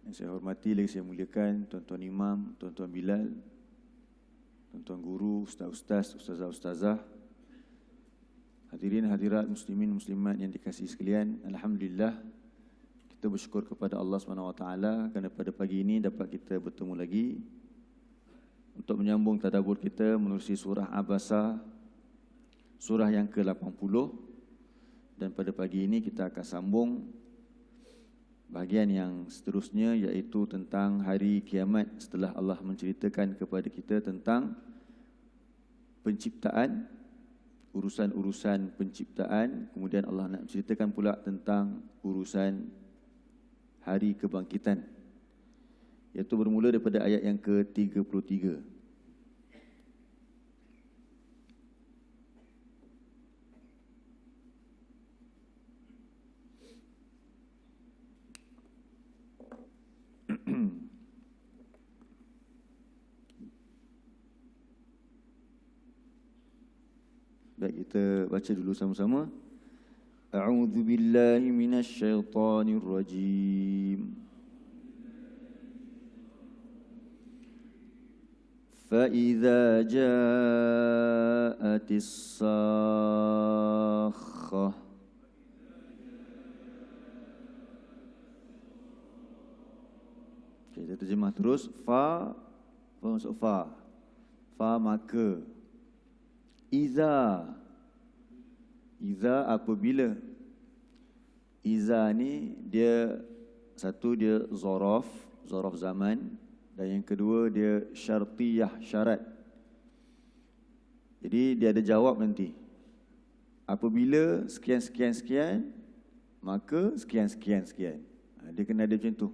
Yang saya hormati lagi saya muliakan tuan-tuan imam, tuan-tuan Bilal, tuan-tuan guru, ustaz-ustaz, ustazah-ustazah, hadirin hadirat muslimin muslimat yang dikasihi sekalian. Alhamdulillah, kita bersyukur kepada Allah SWT kerana pada pagi ini dapat kita bertemu lagi untuk menyambung tadabbur kita menerusi surah Abasa, surah yang ke-80. Dan pada pagi ini kita akan sambung bahagian yang seterusnya, iaitu tentang hari kiamat setelah Allah menceritakan kepada kita tentang penciptaan, urusan-urusan penciptaan. Kemudian Allah nak ceritakan pula tentang urusan hari kebangkitan, iaitu bermula daripada ayat yang ke-33. Baik, kita baca dulu sama-sama. A'udzu billahi minasyaitonir rajim. Fa idza ja'atis sakhah. Kita terjemah terus. Fa masuk fa. Fa maka. Iza apabila. Iza ni dia satu, dia zaraf zaman, dan yang kedua dia syartiyah, syarat. Jadi dia ada jawab nanti. Apabila sekian, maka sekian. Dia kena ada macam tu.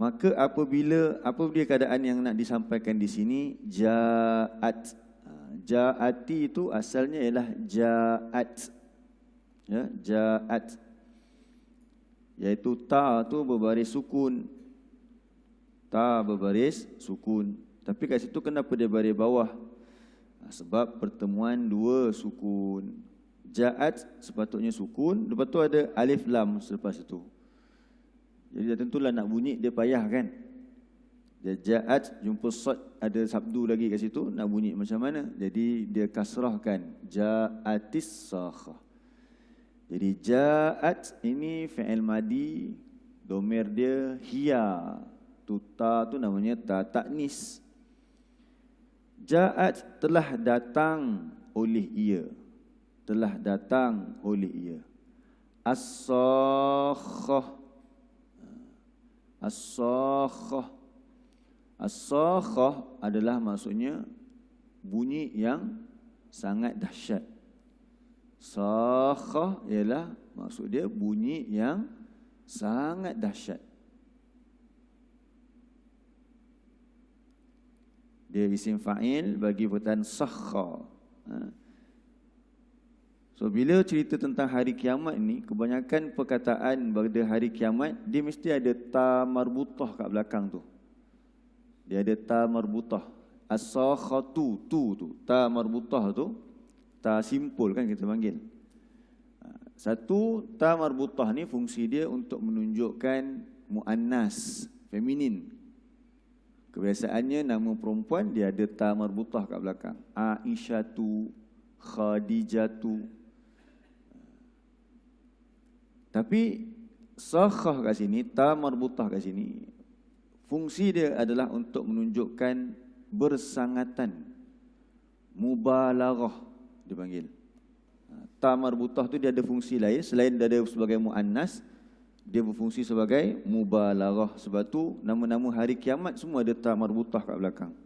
Maka apabila keadaan yang nak disampaikan di sini, ja'at. Ja'ati itu asalnya ialah ja'at. Ya, ja'at. Iaitu ta tu berbaris sukun. Ta berbaris sukun. Tapi kat situ kenapa dia baris bawah? Sebab pertemuan dua sukun. Ja'at sepatutnya sukun, lepas tu ada alif lam selepas itu. Jadi tentulah nak bunyi dia payah kan? Dia ja'at, jumpa sad, ada sabdu lagi kat situ, nak bunyi macam mana? Jadi dia kasrahkan, ja'atis sakhah. Jadi ja'at ini fi'il madi, domir dia hiya. Tu ta tu namanya ta taknis. Ja'at telah datang oleh ia. Telah datang oleh ia. As-sakhah. As-sakhah. As-sakhah adalah maksudnya bunyi yang sangat dahsyat. Sakhah ialah maksud dia bunyi yang sangat dahsyat. Dia isim fa'il bagi perkataan sakha. So bila cerita tentang hari kiamat ni, kebanyakan perkataan pada hari kiamat dia mesti ada ta marbutah kat belakang tu. Dia ada ta marbutah. As-sakhatu tu. Ta marbutah tu, ta simpul kan kita panggil. Satu, ta marbutah ni fungsi dia untuk menunjukkan muannas, feminin. Kebiasaannya nama perempuan dia ada ta marbutah kat belakang. Aisyatu, Khadijatu. Tapi sakhah kat sini, ta marbutah kat sini, fungsi dia adalah untuk menunjukkan bersangatan. Mubalaghah dipanggil. Ta marbutah tu dia ada fungsi lain selain dia ada sebagai muannas, dia berfungsi sebagai mubalaghah. Sebab tu nama-nama hari kiamat semua ada ta marbutah kat belakang.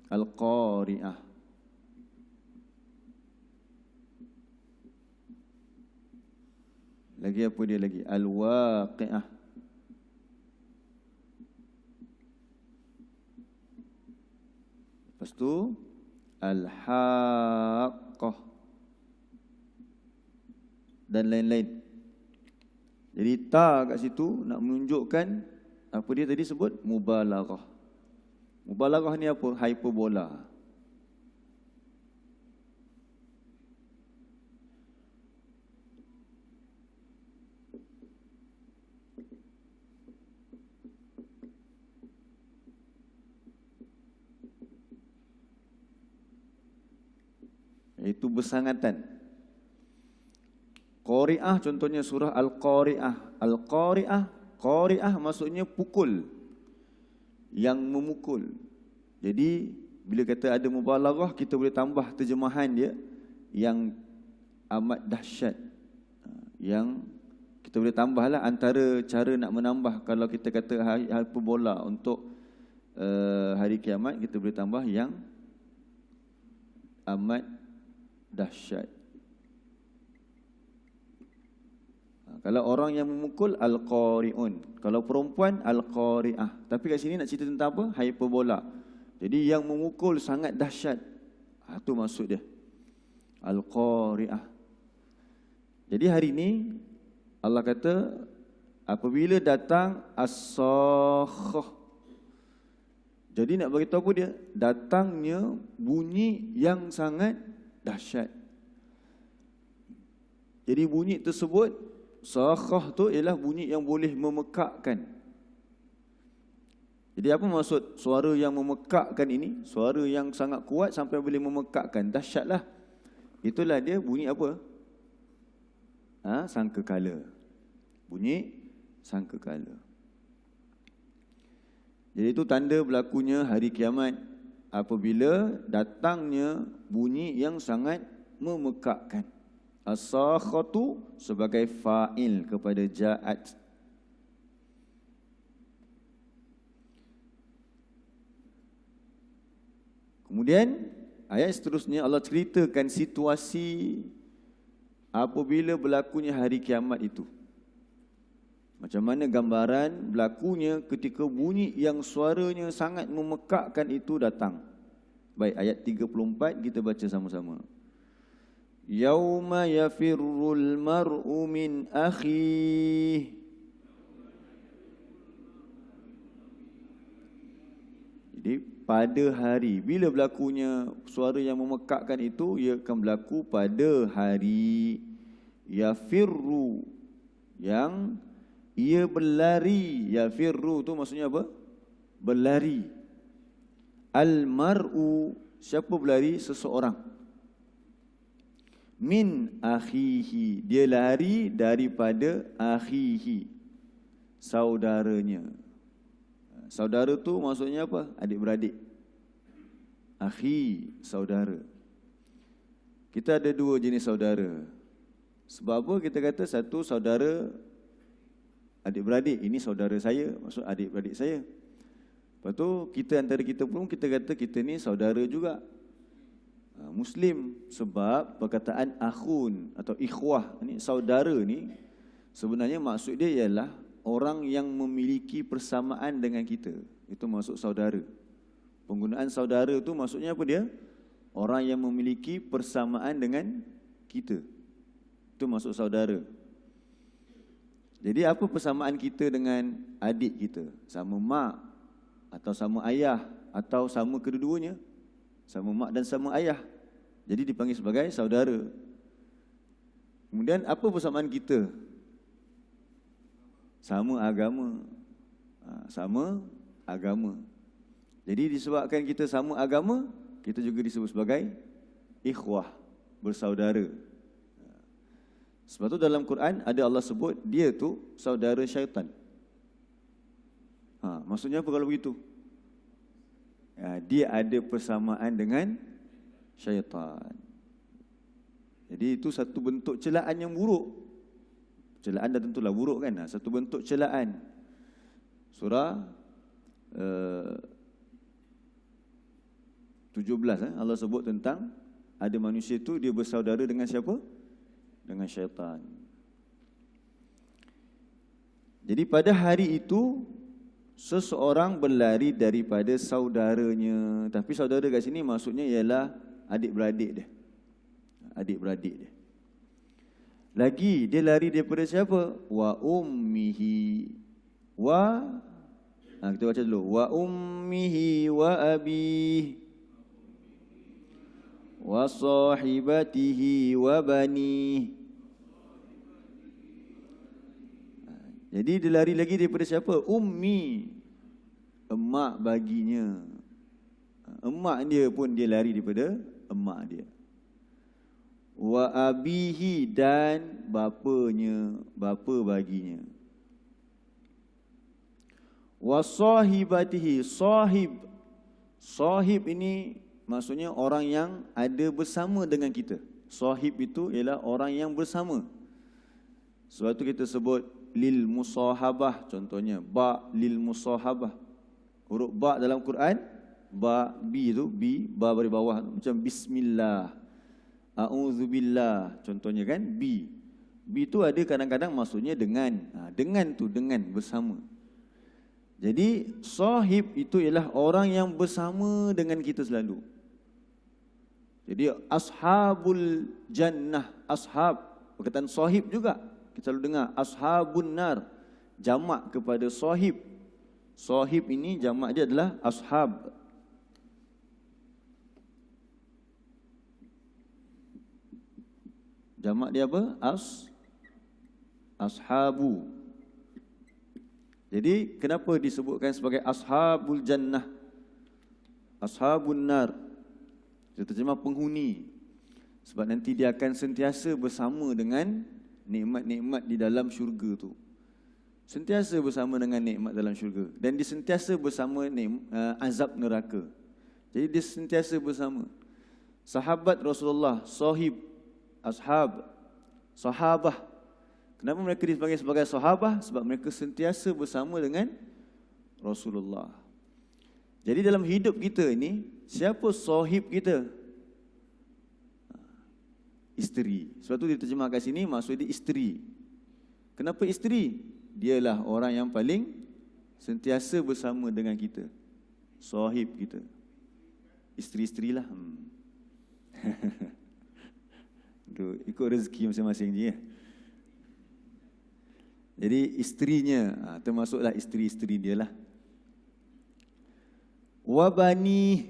Al-Qari'ah. Lagi apa dia lagi? Al-Waqi'ah. Lepas tu Al-Haqqah dan lain-lain. Jadi ta kat situ nak menunjukkan apa dia tadi sebut? Mubalaghah. Mubalaghah ni apa? Hyperbola. iaitu bersangatan. Qari'ah contohnya surah Al-Qari'ah. Al-Qari'ah, Qari'ah maksudnya pukul, yang memukul. Jadi bila kata ada mubalaghah, kita boleh tambah terjemahan dia yang amat dahsyat. Yang kita boleh tambahlah antara cara nak menambah, kalau kita kata hyperbola untuk hari kiamat, kita boleh tambah yang amat dahsyat. Kalau orang yang memukul, Al-Qari'un. Kalau perempuan, Al-Qari'ah. Tapi kat sini nak cerita tentang apa? Hyperbola. Jadi yang memukul sangat dahsyat. Itu maksud dia. Al-Qari'ah. Jadi hari ini Allah kata apabila datang As-Sakhah. Jadi nak bagi tahu apa dia? Datangnya bunyi yang sangat dahsyat. Jadi bunyi tersebut, Sakhah tu ialah bunyi yang boleh memekakkan. Jadi apa maksud suara yang memekakkan ini? Suara yang sangat kuat sampai boleh memekakkan. Dahsyatlah. Itulah dia bunyi apa? Sangkakala. Bunyi sangkakala. Jadi itu tanda berlakunya hari kiamat apabila datangnya bunyi yang sangat memekakkan. As-sakhatu sebagai fa'il kepada ja'at. Kemudian ayat seterusnya Allah ceritakan situasi apabila berlakunya hari kiamat itu. Macam mana gambaran berlakunya ketika bunyi yang suaranya sangat memekakkan itu datang. Baik, ayat 34 kita baca sama-sama. Yauma yafirrul mar'u min akhihi. Jadi pada hari, bila berlakunya suara yang memekakkan itu, ia akan berlaku pada hari yafirru, yang ia berlari. Yafirru tu maksudnya apa? Berlari. Al-mar'u, siapa berlari? Seseorang. Min akhihi, dia lari daripada akhihi, saudaranya. Saudara tu maksudnya apa? Adik-beradik. Akhi, saudara. Kita ada dua jenis saudara. Sebab apa kita kata satu saudara adik-beradik, ini saudara saya, maksud adik-beradik saya. Lepas tu kita antara kita pun kita kata kita ni saudara juga. Muslim, sebab perkataan akhun atau ikhwah ni, saudara ni sebenarnya maksud dia ialah orang yang memiliki persamaan dengan kita. Itu maksud saudara. Penggunaan saudara tu maksudnya apa dia? Orang yang memiliki persamaan dengan kita. Itu maksud saudara. Jadi apa persamaan kita dengan adik kita? Sama mak, atau sama ayah, atau sama kedua-duanya? Sama mak dan sama ayah. Jadi dipanggil sebagai saudara. Kemudian apa persamaan kita? Sama agama. Sama agama. Jadi disebabkan kita sama agama, kita juga disebut sebagai ikhwah, bersaudara. Sebab tu dalam Quran ada Allah sebut dia tu saudara syaitan. Maksudnya apa kalau begitu? Dia ada persamaan dengan syaitan. Jadi itu satu bentuk celaan yang buruk. Celaan dah tentulah buruk kan. Satu bentuk celaan. Surah 17 Allah sebut tentang ada manusia tu dia bersaudara dengan siapa? Dengan syaitan. Jadi pada hari itu seseorang berlari daripada saudaranya. Tapi saudara kat sini maksudnya ialah adik-beradik dia. Adik-beradik dia. Lagi dia lari daripada siapa? Wa ummihi. Kita baca dulu. Wa ummihi wa abihi wa sahibatihi wa bani. Jadi dia lari lagi daripada siapa? Ummi, emak baginya. Emak dia pun dia lari daripada emak dia. wa abihi dan bapanya, bapa baginya. Wa sahibatihi, sahib. Sahib ini maksudnya orang yang ada bersama dengan kita. Sahib itu ialah orang yang bersama. Sebab itu kita sebut lil musahabah, contohnya ba lil musahabah. Huruf ba dalam Quran, ba bi itu bi, ba dari bawah macam bismillah, a'udzubillah, contohnya kan bi. Bi itu ada kadang-kadang maksudnya dengan. Dengan tu dengan bersama. Jadi sahib itu ialah orang yang bersama dengan kita selalu. Jadi ashabul jannah, ashab, perkataan sahib juga. Kita selalu dengar ashabun nar, jamak kepada sahib. Sahib ini jamak dia adalah ashab. Jamak dia apa? Ashabu. Jadi kenapa disebutkan sebagai ashabul jannah, ashabun nar? Dia terjemah penghuni. Sebab nanti dia akan sentiasa bersama dengan nikmat-nikmat di dalam syurga tu. Sentiasa bersama dengan nikmat dalam syurga. Dan dia sentiasa bersama azab neraka. Jadi dia sentiasa bersama. Sahabat Rasulullah, sahib, ashab, sahabah. Kenapa mereka dipanggil sebagai sahabah? Sebab mereka sentiasa bersama dengan Rasulullah. Jadi dalam hidup kita ini, siapa sahib kita? Isteri. Sebab tu diterjemahkan sini maksud dia isteri. Kenapa isteri? Dialah orang yang paling sentiasa bersama dengan kita. Sahib kita. Isteri-isterilah. Tu ikut rezeki masing-masing je ya. Jadi isterinya termasuklah isteri-isteri dia lah. Wa bani,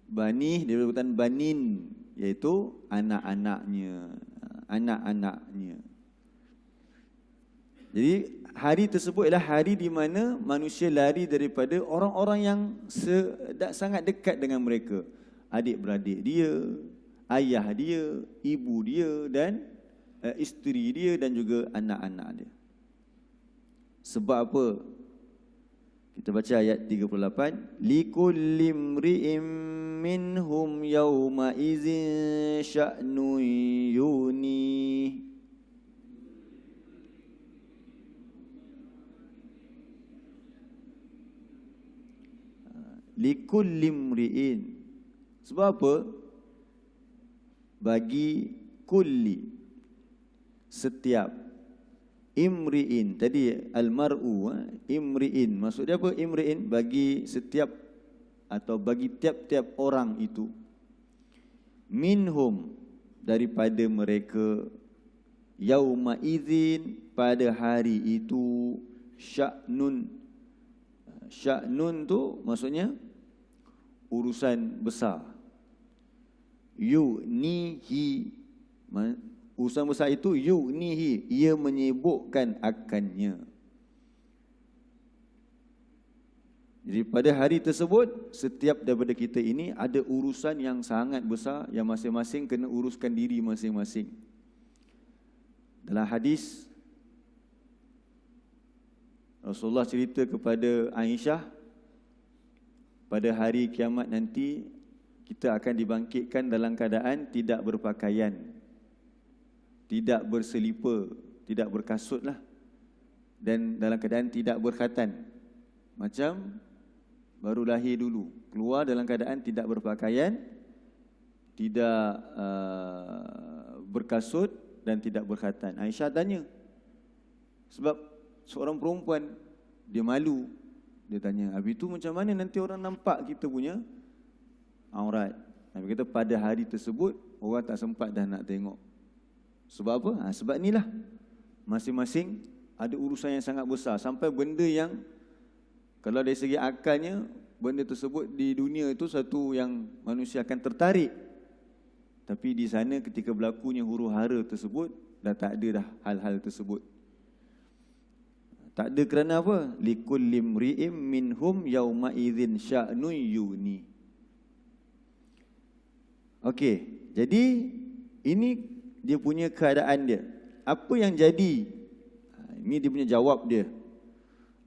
bani dia berkaitan banin, iaitu anak-anaknya, anak-anaknya. Jadi hari tersebut ialah hari di mana manusia lari daripada orang-orang yang sangat dekat dengan mereka. Adik-beradik dia, ayah dia, ibu dia dan isteri dia dan juga anak-anak dia. Sebab apa? Kita baca ayat 38. Likulli imri'in minhum yawma idzin sya'nun yuni. Likulli imri'in. Sebab apa? Bagi kulli, setiap. Imri'in, tadi al-mar'u, imri'in, maksud dia apa? Imri'in, bagi setiap atau bagi tiap-tiap orang itu. Minhum, daripada mereka. Yauma idzin, pada hari itu. Sya'nun, sya'nun tu maksudnya urusan besar. Yunihi, urusan besar itu yunihi, ia menyibukkan akannya. Jadi pada hari tersebut, setiap daripada kita ini ada urusan yang sangat besar yang masing-masing kena uruskan diri masing-masing. Dalam hadis, Rasulullah cerita kepada Aisyah, pada hari kiamat nanti kita akan dibangkitkan dalam keadaan tidak berpakaian, tidak berselipar, tidak berkasut lah, dan dalam keadaan tidak berkhatan. Macam baru lahir dulu, keluar dalam keadaan tidak berpakaian, tidak berkasut dan tidak berkhatan. Aisyah tanya, sebab seorang perempuan, dia malu. Dia tanya, habis itu macam mana nanti orang nampak kita punya aurat? Nabi kata pada hari tersebut orang tak sempat dah nak tengok. Sebab apa? Sebab inilah, masing-masing ada urusan yang sangat besar. Sampai benda yang, kalau dari segi akalnya, benda tersebut di dunia itu satu yang manusia akan tertarik. Tapi di sana ketika berlakunya huru-hara tersebut, dah tak ada dah hal-hal tersebut. Tak ada kerana apa? Likulli imri'in minhum yauma idzin sya'nun yuni. Okey, jadi ini dia punya keadaan dia. Apa yang jadi? Ini dia punya jawab dia.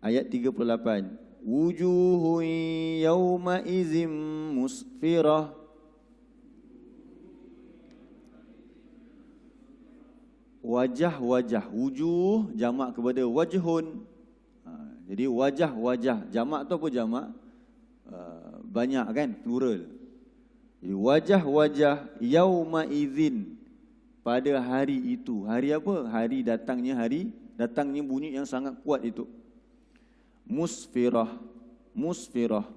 Ayat 38. Wujuhun yawma izim musfirah. Wajah-wajah, wujuh jamak kepada wajhun. Jadi wajah-wajah, jamak tu apa jamak? Banyak kan, plural. Jadi wajah-wajah yauma idzin, pada hari itu. Hari apa? Hari datangnya bunyi yang sangat kuat itu. Musfirah, musfirah,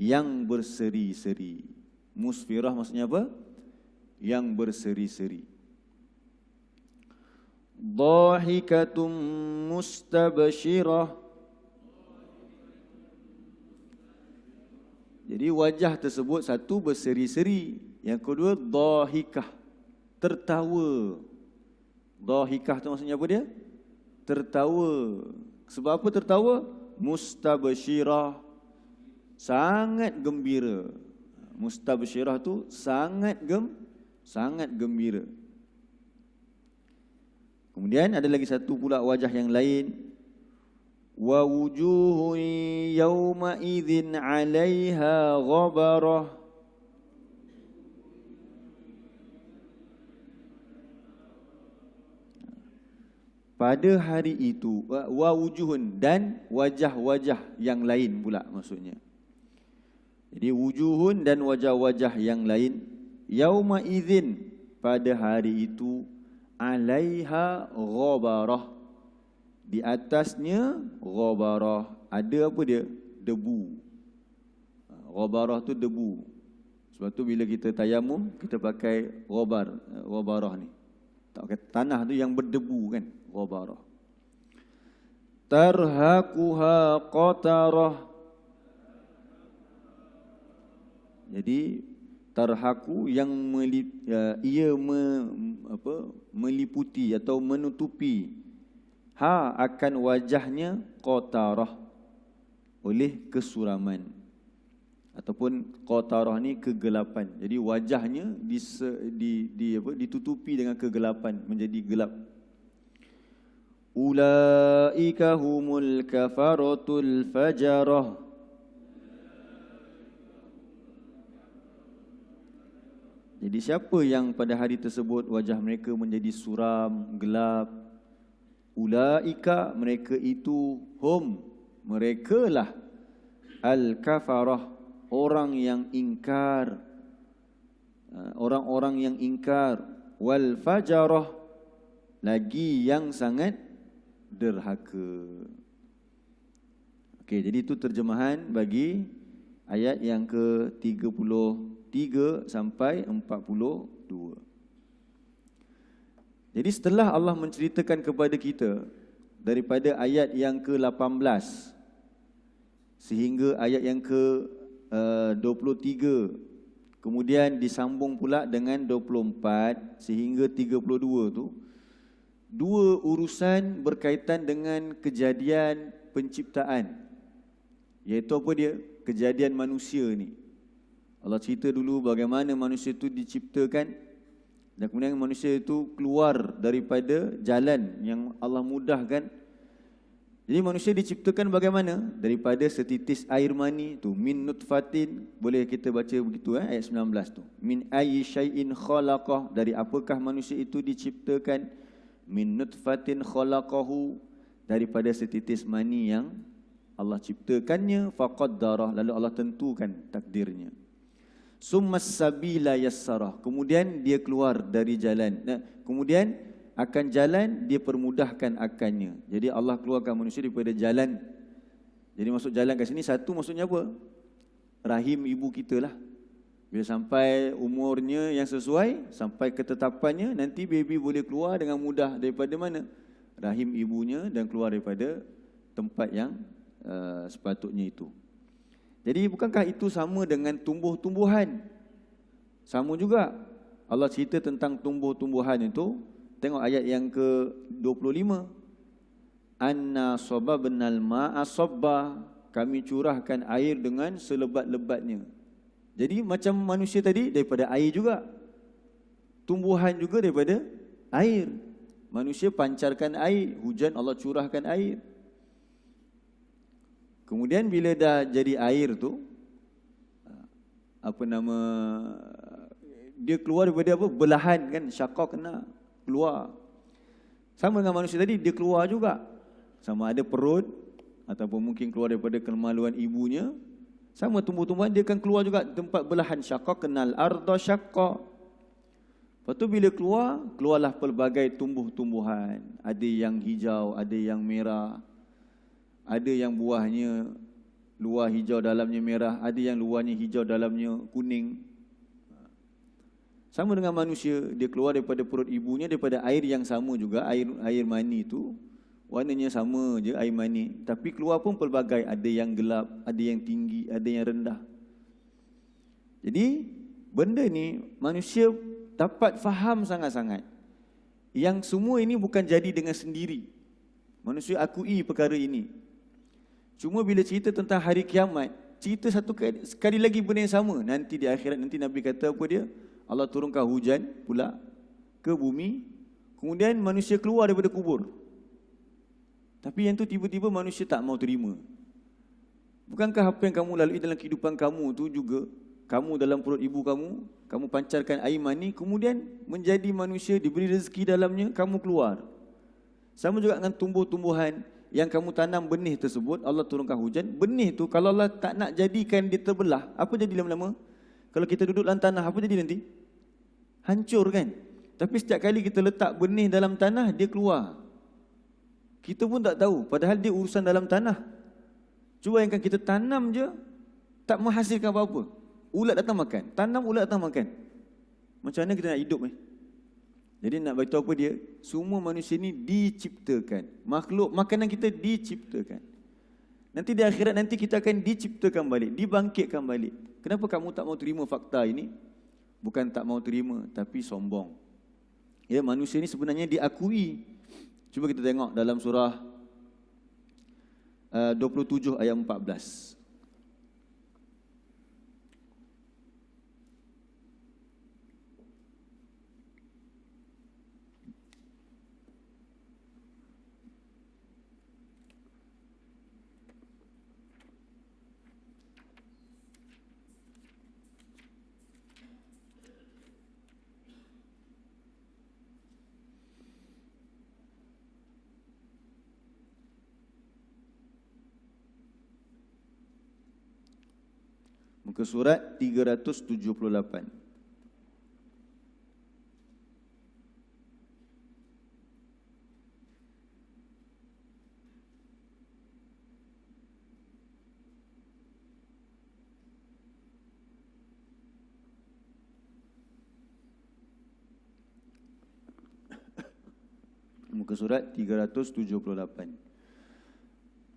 yang berseri-seri. Musfirah maksudnya apa? Yang berseri-seri. Dhahikatum mustabshirah. Jadi wajah tersebut satu berseri-seri, yang kedua dhahikah, tertawa. Dhahikah tu maksudnya apa dia? Tertawa. Sebab apa tertawa? Mustabshirah, sangat gembira. Mustabshirah tu sangat gembira. Kemudian ada lagi satu pula wajah yang lain. Wa wujuhun yawma idzin 'alaiha ghabarah. Pada hari itu, wa wujuhun, dan wajah-wajah yang lain pula maksudnya. Jadi wujuhun dan wajah-wajah yang lain, yauma idzin, pada hari itu, 'alaiha ghabarah, di atasnya ghabarah, ada apa dia? Debu. Ghabarah tu debu. Sebab tu bila kita tayamum, kita pakai ghabarah ni. Tak pakai tanah tu yang berdebu kan, ghabarah. Tarhaquha qatarah. Jadi tarhaku yang meliputi atau menutupi akan wajahnya qatarah, oleh kesuraman, ataupun qatarah ni kegelapan. Jadi wajahnya ditutupi dengan kegelapan, menjadi gelap. Ulaika humul kafaratul fajarah. Jadi siapa yang pada hari tersebut wajah mereka menjadi suram, gelap? Ulaika, mereka itu, hum, merekalah, al-kafarah, orang yang ingkar, orang-orang yang ingkar, wal fajarah, lagi yang sangat derhaka. Okey, jadi itu terjemahan bagi ayat yang ke-33 sampai 42. Jadi setelah Allah menceritakan kepada kita daripada ayat yang ke-18 sehingga ayat yang ke-23, kemudian disambung pula dengan 24 sehingga 32 tu, dua urusan berkaitan dengan kejadian penciptaan, iaitu apa dia? Kejadian manusia ni. Allah cerita dulu bagaimana manusia itu diciptakan, dan kemudian manusia itu keluar daripada jalan yang Allah mudahkan. Jadi manusia diciptakan bagaimana? Daripada setitis air mani tu, min nutfatin, boleh kita baca begitu ayat 19 tu. Min ayyi syai'in khalaqah, dari apakah manusia itu diciptakan? Min nutfatin khalaqahu, daripada setitis mani yang Allah ciptakannya, faqaddarah, lalu Allah tentukan takdirnya. Summas sabila yassarah, kemudian dia keluar dari jalan. Kemudian akan jalan dia permudahkan akannya. Jadi Allah keluarkan manusia daripada jalan. Jadi masuk jalan kat sini, satu maksudnya apa? Rahim ibu kita lah. Bila sampai umurnya yang sesuai, sampai ketetapannya, nanti baby boleh keluar dengan mudah daripada mana? Rahim ibunya, dan keluar daripada tempat yang sepatutnya itu. Jadi bukankah itu sama dengan tumbuh-tumbuhan? Sama juga. Allah cerita tentang tumbuh-tumbuhan itu. Tengok ayat yang ke-25. Anna sababnal ma'a sabba, kami curahkan air dengan selebat-lebatnya. Jadi macam manusia tadi daripada air juga. Tumbuhan juga daripada Air. Manusia pancarkan air, hujan Allah curahkan air. Kemudian bila dah jadi air tu, dia keluar daripada apa? Belahan kan, syaqaq kena keluar. Sama dengan manusia tadi, dia keluar juga. Sama ada perut ataupun mungkin keluar daripada kemaluan ibunya. Sama tumbuh-tumbuhan dia akan keluar juga tempat belahan, syaqaq kenal arda syaqqa. Lepas tu bila keluar, keluarlah pelbagai tumbuh-tumbuhan. Ada yang hijau, ada yang merah. Ada yang buahnya luar hijau dalamnya merah, ada yang luarnya hijau dalamnya kuning. Sama dengan manusia, dia keluar daripada perut ibunya daripada air yang sama juga, air mani itu warnanya sama je air mani, tapi keluar pun pelbagai, ada yang gelap, ada yang tinggi, ada yang rendah. Jadi benda ni manusia dapat faham sangat-sangat. Yang semua ini bukan jadi dengan sendiri. Manusia akui perkara ini. Cuma bila cerita tentang hari kiamat, cerita sekali lagi benda yang sama. Nanti di akhirat, nanti Nabi kata apa dia? Allah turunkan hujan pula ke bumi. Kemudian manusia keluar daripada kubur. Tapi yang tu tiba-tiba manusia tak mau terima. Bukankah apa yang kamu lalui dalam kehidupan kamu tu juga, kamu dalam perut ibu kamu pancarkan air mani, kemudian menjadi manusia, diberi rezeki dalamnya, kamu keluar. Sama juga dengan tumbuh-tumbuhan yang kamu tanam benih tersebut, Allah turunkan hujan. Benih tu kalau Allah tak nak jadikan dia terbelah, apa jadi lama-lama? Kalau kita duduk dalam tanah, apa jadi nanti? Hancur kan? Tapi setiap kali kita letak benih dalam tanah, dia keluar. Kita pun tak tahu, padahal dia urusan dalam tanah. Cuba yang kita tanam je, tak menghasilkan apa-apa. Ulat datang makan, tanam ulat datang makan. Macam mana kita nak hidup ni? Jadi nak beritahu apa dia? Semua manusia ni diciptakan. Makhluk makanan kita diciptakan. Nanti di akhirat nanti kita akan diciptakan balik, dibangkitkan balik. Kenapa kamu tak mau terima fakta ini? Bukan tak mau terima, tapi sombong. Ya, manusia ni sebenarnya diakui. Cuba kita tengok dalam surah 27 ayat 14. Muka surat 378. Muka surat 378.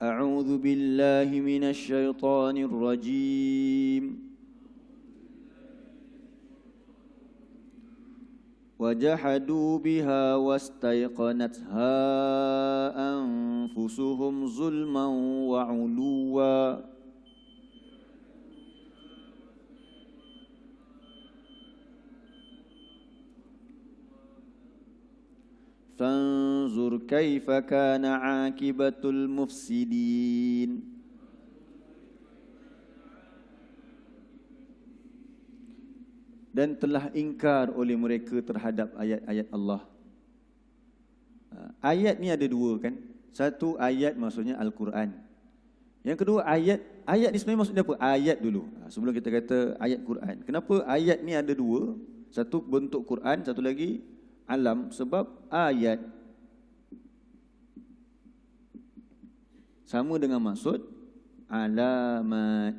A'udzu billahi minasy syaithanir rajim. Wajahadu biha wastaiqanatha anfusuhum zulman wa 'uluwa. Fanzur kaifa kana akibatul mufsidin. Dan telah ingkar oleh mereka terhadap ayat-ayat Allah. Ayat ni ada dua kan? Satu ayat maksudnya Al-Quran. Yang kedua ayat ni sebenarnya maksudnya apa? Ayat dulu. Sebelum kita kata ayat Quran. Kenapa ayat ni ada dua? Satu bentuk Quran, satu lagi alam, sebab ayat sama dengan maksud alamat.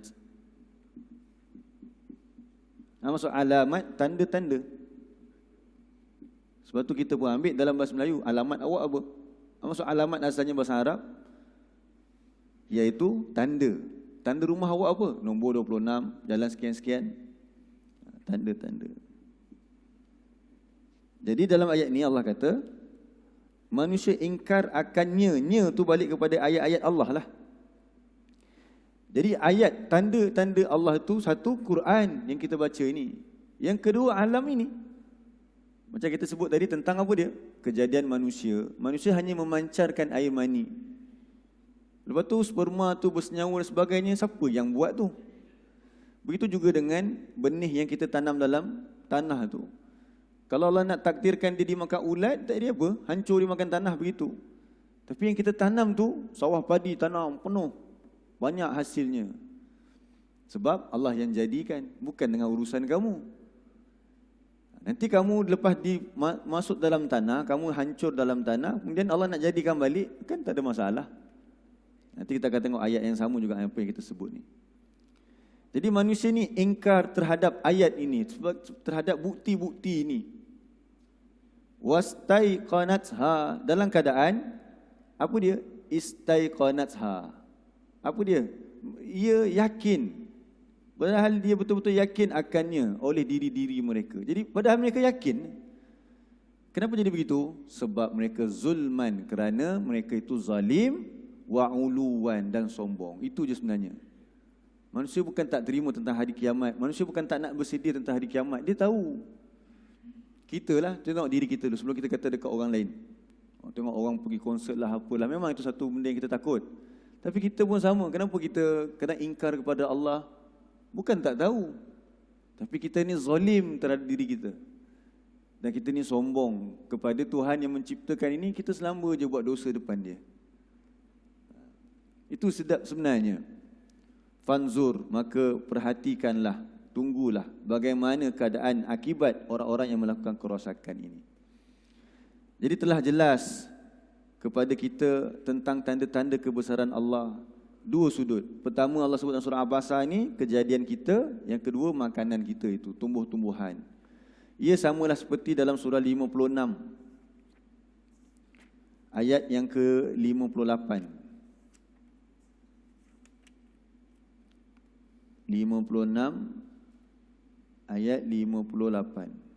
Maksud alamat tanda-tanda. Sebab tu kita pun ambil dalam bahasa Melayu, alamat awak apa? Maksud alamat asalnya bahasa Arab, iaitu tanda. Tanda rumah awak apa? Nombor 26, jalan sekian-sekian. Tanda-tanda. Jadi dalam ayat ni Allah kata, manusia ingkar akannya. Nya tu balik kepada ayat-ayat Allah lah. Jadi ayat, tanda-tanda Allah tu, satu Quran yang kita baca ini. Yang kedua alam ini. Macam kita sebut tadi tentang apa dia? Kejadian manusia. Manusia hanya memancarkan air mani. Lepas tu sperma tu bersenyawa dan sebagainya, siapa yang buat tu? Begitu juga dengan benih yang kita tanam dalam tanah tu. Kalau Allah nak takdirkan dia dimakan ulat, tak dia apa? Hancur dimakan tanah begitu. Tapi yang kita tanam tu, sawah padi tanam penuh. Banyak hasilnya. Sebab Allah yang jadikan, bukan dengan urusan kamu. Nanti kamu lepas masuk dalam tanah, kamu hancur dalam tanah, kemudian Allah nak jadikan balik, kan tak ada masalah. Nanti kita akan tengok ayat yang sama juga apa yang kita sebut ni. Jadi manusia ni ingkar terhadap ayat ini, terhadap bukti-bukti ini. Wastaiqanatha, dalam keadaan apa dia? Istaiqanatha. Apa dia? Ia yakin. Padahal dia betul-betul yakin akannya oleh diri-diri mereka. Jadi padahal mereka yakin. Kenapa jadi begitu? Sebab mereka zulman, kerana mereka itu zalim wa uluwan, dan sombong. Itu je sebenarnya. Manusia bukan tak terima tentang hari kiamat. Manusia bukan tak nak bersedia tentang hari kiamat. Dia tahu. Kita lah, tengok diri kita dulu sebelum kita kata dekat orang lain. Tengok orang pergi konsert lah, apalah. Memang itu satu benda yang kita takut. Tapi kita pun sama. Kenapa kita kena ingkar kepada Allah? Bukan tak tahu. Tapi kita ni zalim terhadap diri kita. Dan kita ni sombong kepada Tuhan yang menciptakan ini. Kita selamba je buat dosa depan dia. Itu sedap sebenarnya. Fanzur, maka perhatikanlah, tunggulah bagaimana keadaan akibat orang-orang yang melakukan kerosakan ini. Jadi telah jelas kepada kita tentang tanda-tanda kebesaran Allah. Dua sudut. Pertama Allah sebut dalam surah Abasa ini, kejadian kita. Yang kedua, makanan kita itu, tumbuh-tumbuhan. Ia samalah seperti dalam surah 56. Ayat yang ke-58. 56 ayat 58.